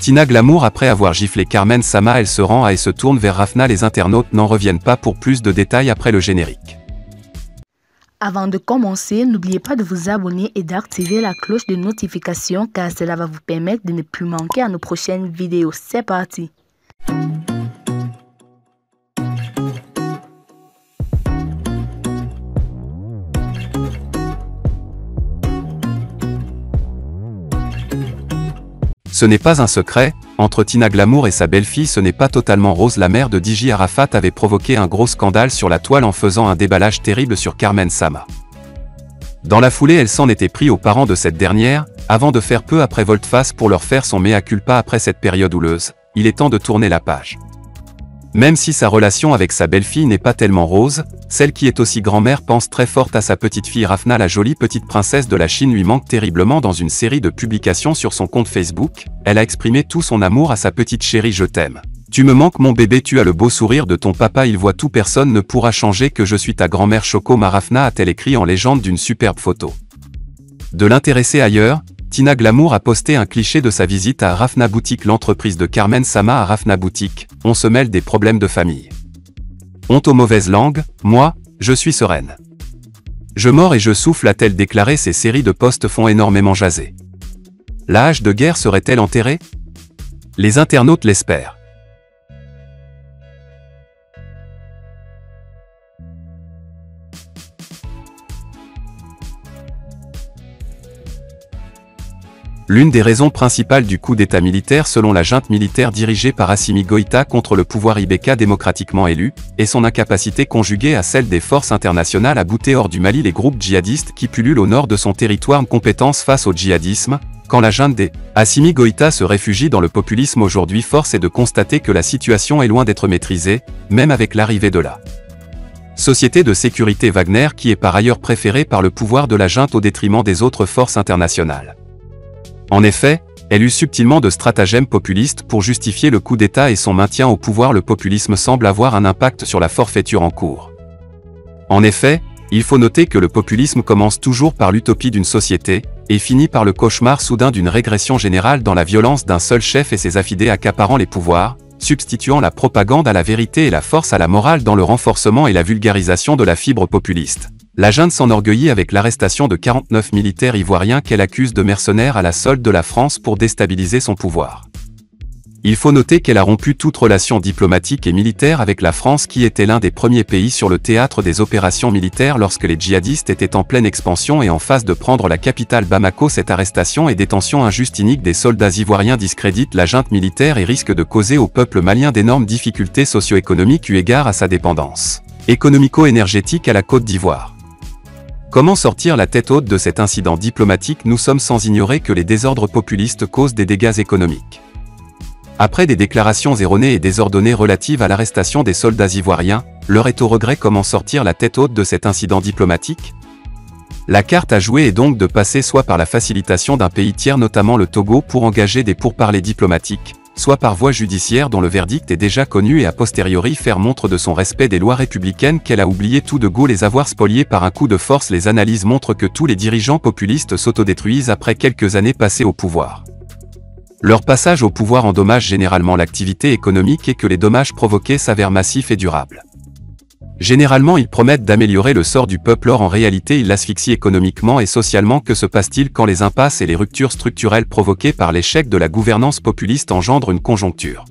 Tina Glamour après avoir giflé Carmen Sama, elle se rend et se tourne vers Rafna. Les internautes n'en reviennent pas pour plus de détails après le générique. Avant de commencer, n'oubliez pas de vous abonner et d'activer la cloche de notification car cela va vous permettre de ne plus manquer à nos prochaines vidéos. C'est parti! Ce n'est pas un secret, entre Tina Glamour et sa belle-fille ce n'est pas totalement rose. La mère de DJ Arafat avait provoqué un gros scandale sur la toile en faisant un déballage terrible sur Carmen Sama. Dans la foulée, elle s'en était pris aux parents de cette dernière, avant de faire peu après volte-face pour leur faire son mea culpa après cette période houleuse. Il est temps de tourner la page. Même si sa relation avec sa belle-fille n'est pas tellement rose, celle qui est aussi grand-mère pense très fort à sa petite-fille Rafna. La jolie petite princesse de la Chine lui manque terriblement. Dans une série de publications sur son compte Facebook, elle a exprimé tout son amour à sa petite chérie. Je t'aime. Tu me manques mon bébé, tu as le beau sourire de ton papa, il voit tout, personne ne pourra changer que je suis ta grand-mère Choco ma Rafna, a-t-elle écrit en légende d'une superbe photo. De l'intéresser ailleurs, Tina Glamour a posté un cliché de sa visite à Rafna Boutique, l'entreprise de Carmen Sama. À Rafna Boutique, on se mêle des problèmes de famille. Honte aux mauvaises langues, moi, je suis sereine. Je mords et je souffle, a-t-elle déclaré. Ces séries de posts font énormément jaser. La hache de guerre serait-elle enterrée? Les internautes l'espèrent. L'une des raisons principales du coup d'état militaire selon la junte militaire dirigée par Assimi Goïta contre le pouvoir Ibeka démocratiquement élu, est son incapacité conjuguée à celle des forces internationales à bouter hors du Mali les groupes djihadistes qui pullulent au nord de son territoire. Compétence face au djihadisme, quand la junte des Assimi Goïta se réfugie dans le populisme aujourd'hui, force est de constater que la situation est loin d'être maîtrisée, même avec l'arrivée de la société de sécurité Wagner qui est par ailleurs préférée par le pouvoir de la junte au détriment des autres forces internationales. En effet, elle use subtilement de stratagèmes populistes pour justifier le coup d'État et son maintien au pouvoir. Le populisme semble avoir un impact sur la forfaiture en cours. En effet, il faut noter que le populisme commence toujours par l'utopie d'une société, et finit par le cauchemar soudain d'une régression générale dans la violence d'un seul chef et ses affidés accaparant les pouvoirs, substituant la propagande à la vérité et la force à la morale dans le renforcement et la vulgarisation de la fibre populiste. La junte s'enorgueillit avec l'arrestation de 49 militaires ivoiriens qu'elle accuse de mercenaires à la solde de la France pour déstabiliser son pouvoir. Il faut noter qu'elle a rompu toute relation diplomatique et militaire avec la France qui était l'un des premiers pays sur le théâtre des opérations militaires lorsque les djihadistes étaient en pleine expansion et en phase de prendre la capitale Bamako. Cette arrestation et détention injuste inique des soldats ivoiriens discrédite la junte militaire et risque de causer au peuple malien d'énormes difficultés socio-économiques eu égard à sa dépendance économico-énergétique à la Côte d'Ivoire. Comment sortir la tête haute de cet incident diplomatique? Nous sommes sans ignorer que les désordres populistes causent des dégâts économiques. Après des déclarations erronées et désordonnées relatives à l'arrestation des soldats ivoiriens, l'heure est au regret. Comment sortir la tête haute de cet incident diplomatique? La carte à jouer est donc de passer soit par la facilitation d'un pays tiers, notamment le Togo, pour engager des pourparlers diplomatiques, soit par voie judiciaire dont le verdict est déjà connu et a posteriori faire montre de son respect des lois républicaines qu'elle a oublié tout de go les avoir spoliées par un coup de force. Les analyses montrent que tous les dirigeants populistes s'autodétruisent après quelques années passées au pouvoir. Leur passage au pouvoir endommage généralement l'activité économique et que les dommages provoqués s'avèrent massifs et durables. Généralement ils promettent d'améliorer le sort du peuple, or en réalité ils l'asphyxient économiquement et socialement. Que se passe-t-il quand les impasses et les ruptures structurelles provoquées par l'échec de la gouvernance populiste engendrent une conjoncture